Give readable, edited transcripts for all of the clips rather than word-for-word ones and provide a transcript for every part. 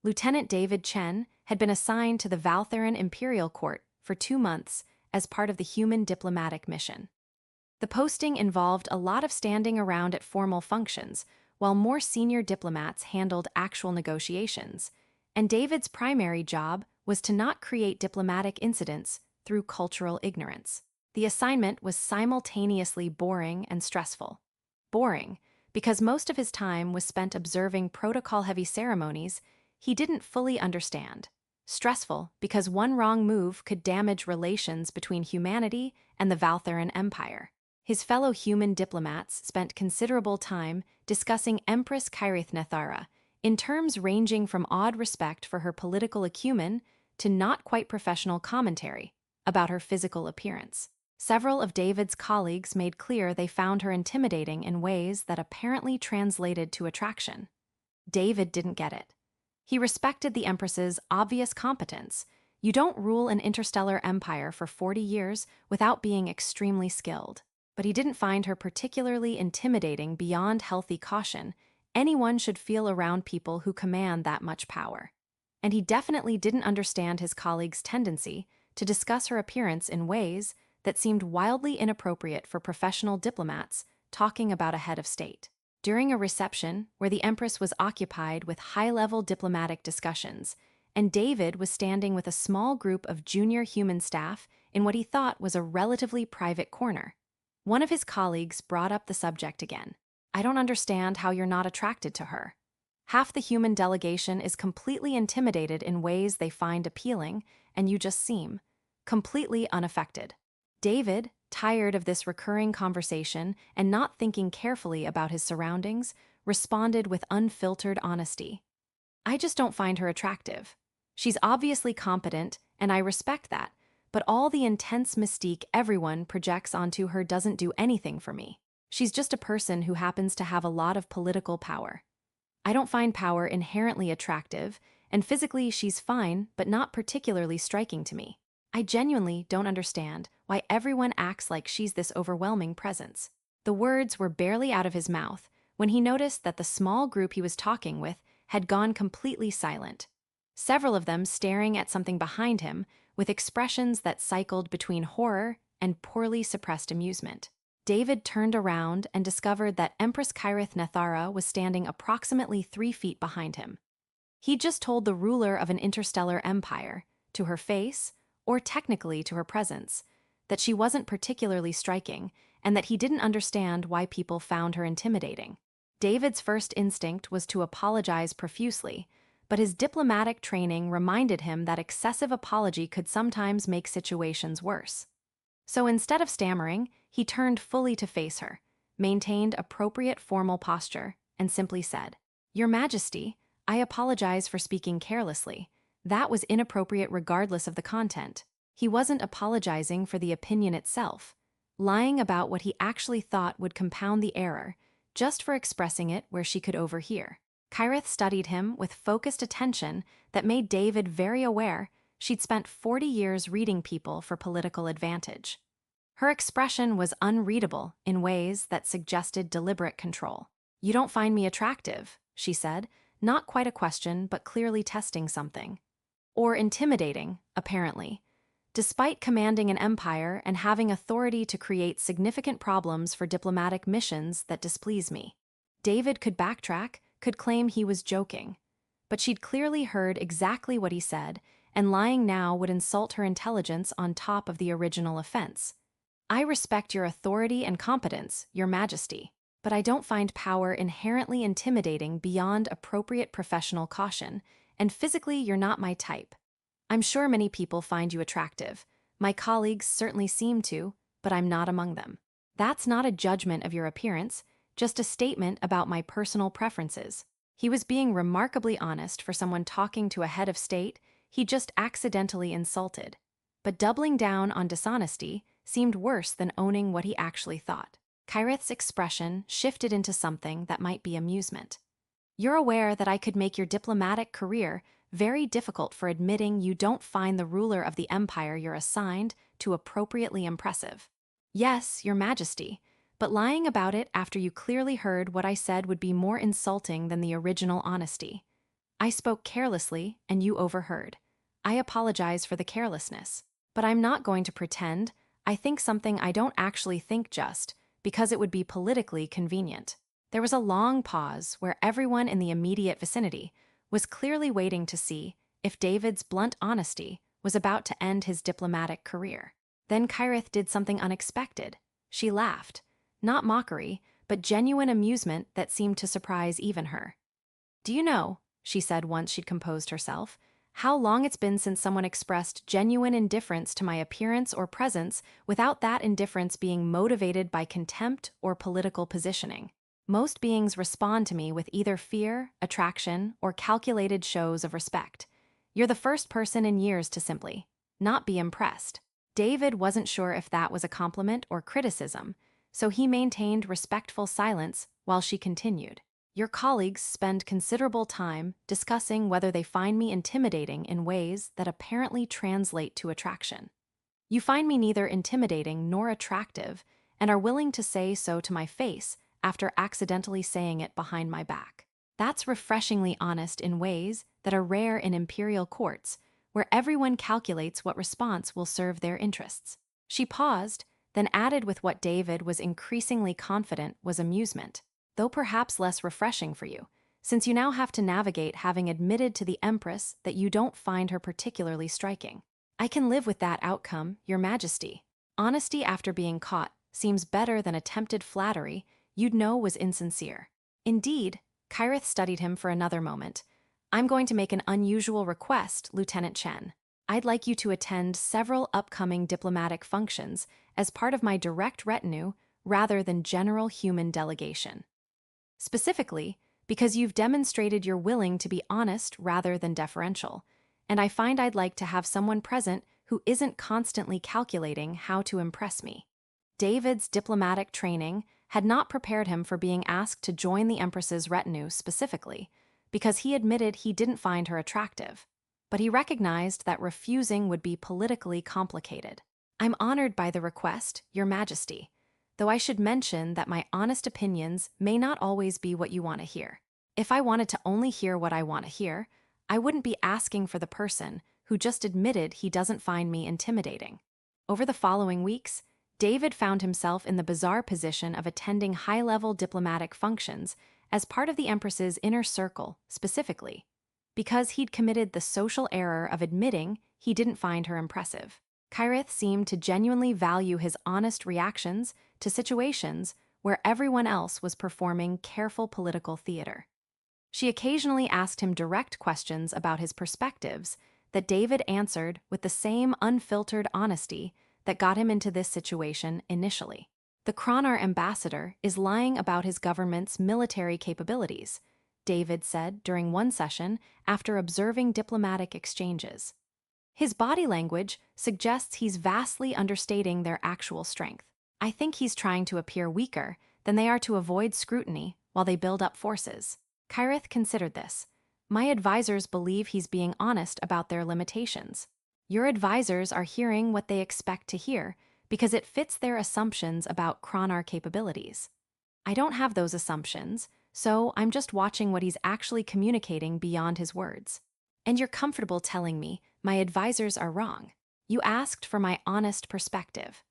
Lieutenant David Chen had been assigned to the Valtheran Imperial Court for 2 months as part of the human diplomatic mission. The posting involved a lot of standing around at formal functions, while more senior diplomats handled actual negotiations, and David's primary job was to not create diplomatic incidents through cultural ignorance. The assignment was simultaneously boring and stressful. Boring, because most of his time was spent observing protocol-heavy ceremonies he didn't fully understand. Stressful, because one wrong move could damage relations between humanity and the Valtheran Empire. His fellow human diplomats spent considerable time discussing Empress Nethara in terms ranging from odd respect for her political acumen to not quite professional commentary about her physical appearance. Several of David's colleagues made clear they found her intimidating in ways that apparently translated to attraction. David didn't get it. He respected the Empress's obvious competence. You don't rule an interstellar empire for 40 years without being extremely skilled. But he didn't find her particularly intimidating beyond healthy caution. Anyone should feel around people who command that much power. And he definitely didn't understand his colleague's tendency to discuss her appearance in ways that seemed wildly inappropriate for professional diplomats talking about a head of state. During a reception where the Empress was occupied with high-level diplomatic discussions, and David was standing with a small group of junior human staff in what he thought was a relatively private corner, one of his colleagues brought up the subject again. "I don't understand how you're not attracted to her. Half the human delegation is completely intimidated in ways they find appealing, and you just seem completely unaffected." David, tired of this recurring conversation and not thinking carefully about his surroundings, responded with unfiltered honesty. "I just don't find her attractive. She's obviously competent, and I respect that, but all the intense mystique everyone projects onto her doesn't do anything for me. She's just a person who happens to have a lot of political power. I don't find power inherently attractive, and physically she's fine but not particularly striking to me. I genuinely don't understand why everyone acts like she's this overwhelming presence." The words were barely out of his mouth when he noticed that the small group he was talking with had gone completely silent, several of them staring at something behind him with expressions that cycled between horror and poorly suppressed amusement. David turned around and discovered that Empress Nethara was standing approximately 3 feet behind him. He'd just told the ruler of an interstellar empire, to her face, or technically to her presence, that she wasn't particularly striking and that he didn't understand why people found her intimidating. David's first instinct was to apologize profusely, but his diplomatic training reminded him that excessive apology could sometimes make situations worse. So instead of stammering, he turned fully to face her, maintained appropriate formal posture, and simply said, "Your Majesty, I apologize for speaking carelessly. That was inappropriate regardless of the content." He wasn't apologizing for the opinion itself, lying about what he actually thought would compound the error, just for expressing it where she could overhear. Kyrith studied him with focused attention that made David very aware she'd spent 40 years reading people for political advantage. Her expression was unreadable in ways that suggested deliberate control. "You don't find me attractive," she said, not quite a question but clearly testing something. "Or intimidating, apparently. Despite commanding an empire and having authority to create significant problems for diplomatic missions that displease me." David could backtrack, could claim he was joking, but she'd clearly heard exactly what he said, and lying now would insult her intelligence on top of the original offense. "I respect your authority and competence, Your Majesty, but I don't find power inherently intimidating beyond appropriate professional caution, and physically you're not my type. I'm sure many people find you attractive. My colleagues certainly seem to, but I'm not among them. That's not a judgment of your appearance, just a statement about my personal preferences." He was being remarkably honest for someone talking to a head of state he just accidentally insulted. But doubling down on dishonesty seemed worse than owning what he actually thought. Kyrith's expression shifted into something that might be amusement. "You're aware that I could make your diplomatic career very difficult for admitting you don't find the ruler of the empire you're assigned to appropriately impressive." "Yes, Your Majesty, but lying about it after you clearly heard what I said would be more insulting than the original honesty. I spoke carelessly and you overheard. I apologize for the carelessness. But I'm not going to pretend I think something I don't actually think just because it would be politically convenient. There was a long pause where everyone in the immediate vicinity was clearly waiting to see if David's blunt honesty was about to end his diplomatic career. Then Kyrith did something unexpected. She laughed. Not mockery, but genuine amusement that seemed to surprise even her. "Do you know," she said once she'd composed herself, "how long it's been since someone expressed genuine indifference to my appearance or presence without that indifference being motivated by contempt or political positioning? Most beings respond to me with either fear, attraction, or calculated shows of respect. You're the first person in years to simply not be impressed." David wasn't sure if that was a compliment or criticism, so he maintained respectful silence while she continued. "Your colleagues spend considerable time discussing whether they find me intimidating in ways that apparently translate to attraction. You find me neither intimidating nor attractive and are willing to say so to my face after accidentally saying it behind my back. That's refreshingly honest in ways that are rare in imperial courts, where everyone calculates what response will serve their interests." She paused, then added with what David was increasingly confident was amusement. "Though perhaps less refreshing for you, since you now have to navigate having admitted to the Empress that you don't find her particularly striking. I can live with that outcome, Your Majesty. Honesty after being caught seems better than attempted flattery you'd know was insincere." "Indeed," Kyrith studied him for another moment. "I'm going to make an unusual request, Lieutenant Chen. I'd like you to attend several upcoming diplomatic functions as part of my direct retinue rather than general human delegation. Specifically, because you've demonstrated you're willing to be honest rather than deferential, and I find I'd like to have someone present who isn't constantly calculating how to impress me." David's diplomatic training had not prepared him for being asked to join the Empress's retinue specifically, because he admitted he didn't find her attractive. But he recognized that refusing would be politically complicated. "I'm honored by the request, Your Majesty, though I should mention that my honest opinions may not always be what you want to hear. If I wanted to only hear what I want to hear, I wouldn't be asking for the person who just admitted he doesn't find me intimidating." Over the following weeks, David found himself in the bizarre position of attending high-level diplomatic functions as part of the Empress's inner circle, specifically, because he'd committed the social error of admitting he didn't find her impressive. Kyrith seemed to genuinely value his honest reactions to situations where everyone else was performing careful political theater. She occasionally asked him direct questions about his perspectives that David answered with the same unfiltered honesty that got him into this situation initially. "The Kronar ambassador is lying about his government's military capabilities," David said during one session after observing diplomatic exchanges. "His body language suggests he's vastly understating their actual strength. I think he's trying to appear weaker than they are to avoid scrutiny while they build up forces." Kyrith considered this. "My advisors believe he's being honest about their limitations." "Your advisors are hearing what they expect to hear because it fits their assumptions about Kronar capabilities. I don't have those assumptions, so I'm just watching what he's actually communicating beyond his words. And you're comfortable telling me my advisors are wrong. You asked for my honest perspective.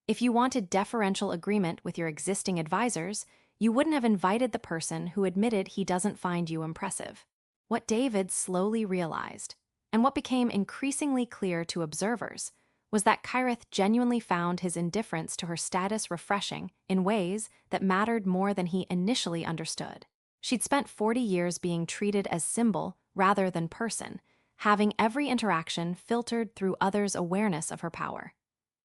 If you wanted deferential agreement with your existing advisors, you wouldn't have invited the person who admitted he doesn't find you impressive." What David slowly realized, and what became increasingly clear to observers, was that Kyrith genuinely found his indifference to her status refreshing in ways that mattered more than he initially understood. She'd spent 40 years being treated as symbol rather than person, having every interaction filtered through others' awareness of her power.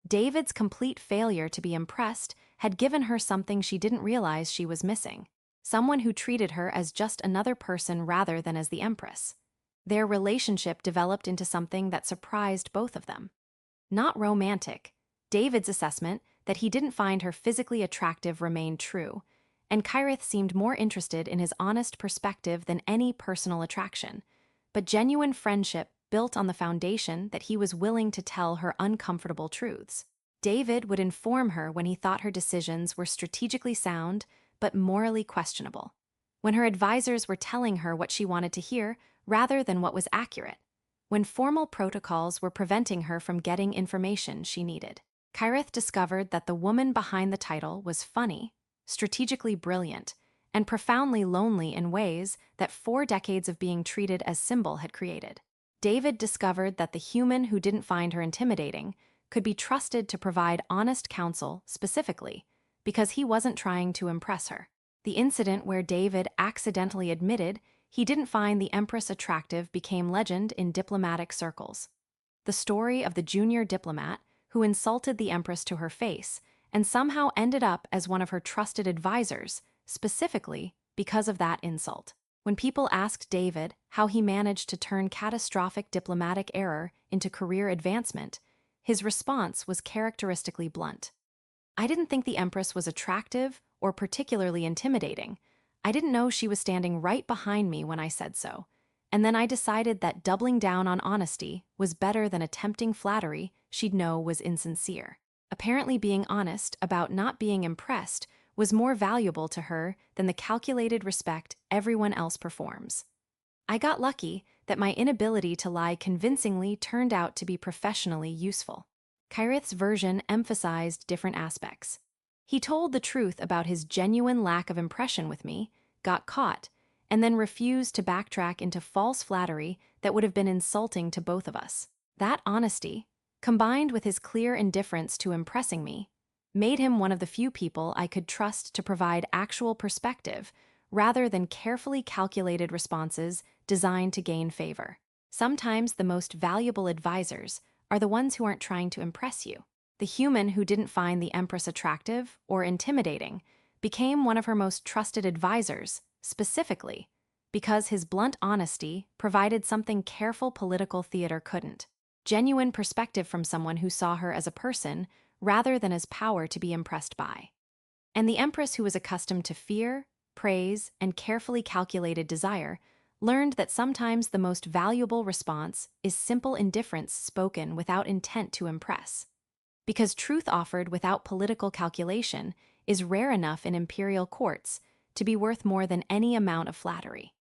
David's complete failure to be impressed had given her something she didn't realize she was missing, someone who treated her as just another person rather than as the Empress. Their relationship developed into something that surprised both of them. Not romantic. David's assessment that he didn't find her physically attractive remained true, and Kyrith seemed more interested in his honest perspective than any personal attraction, but genuine friendship built on the foundation that he was willing to tell her uncomfortable truths. David would inform her when he thought her decisions were strategically sound but morally questionable. when her advisors were telling her what she wanted to hear rather than what was accurate, when formal protocols were preventing her from getting information she needed. Kyrith discovered that the woman behind the title was funny, strategically brilliant, and profoundly lonely in ways that 4 decades of being treated as symbol had created. David discovered that the human who didn't find her intimidating could be trusted to provide honest counsel specifically because he wasn't trying to impress her. The incident where David accidentally admitted he didn't find the Empress attractive became legend in diplomatic circles. The story of the junior diplomat who insulted the Empress to her face and somehow ended up as one of her trusted advisors, specifically because of that insult. When people asked David how he managed to turn catastrophic diplomatic error into career advancement, his response was characteristically blunt. I didn't think the Empress was attractive or particularly intimidating. I didn't know she was standing right behind me when I said so. And then I decided that doubling down on honesty was better than attempting flattery she'd know was insincere. Apparently being honest about not being impressed was more valuable to her than the calculated respect everyone else performs. I got lucky that my inability to lie convincingly turned out to be professionally useful. Kyrith's version emphasized different aspects. He told the truth about his genuine lack of impression with me, got caught, and then refused to backtrack into false flattery that would have been insulting to both of us. That honesty, combined with his clear indifference to impressing me, made him one of the few people I could trust to provide actual perspective rather than carefully calculated responses designed to gain favor. Sometimes the most valuable advisors are the ones who aren't trying to impress you. The human who didn't find the Empress attractive or intimidating became one of her most trusted advisors, specifically because his blunt honesty provided something careful political theater couldn't: genuine perspective from someone who saw her as a person rather than as power to be impressed by. And the Empress, who was accustomed to fear, praise, and carefully calculated desire, learned that sometimes the most valuable response is simple indifference spoken without intent to impress. Because truth offered without political calculation is rare enough in imperial courts to be worth more than any amount of flattery.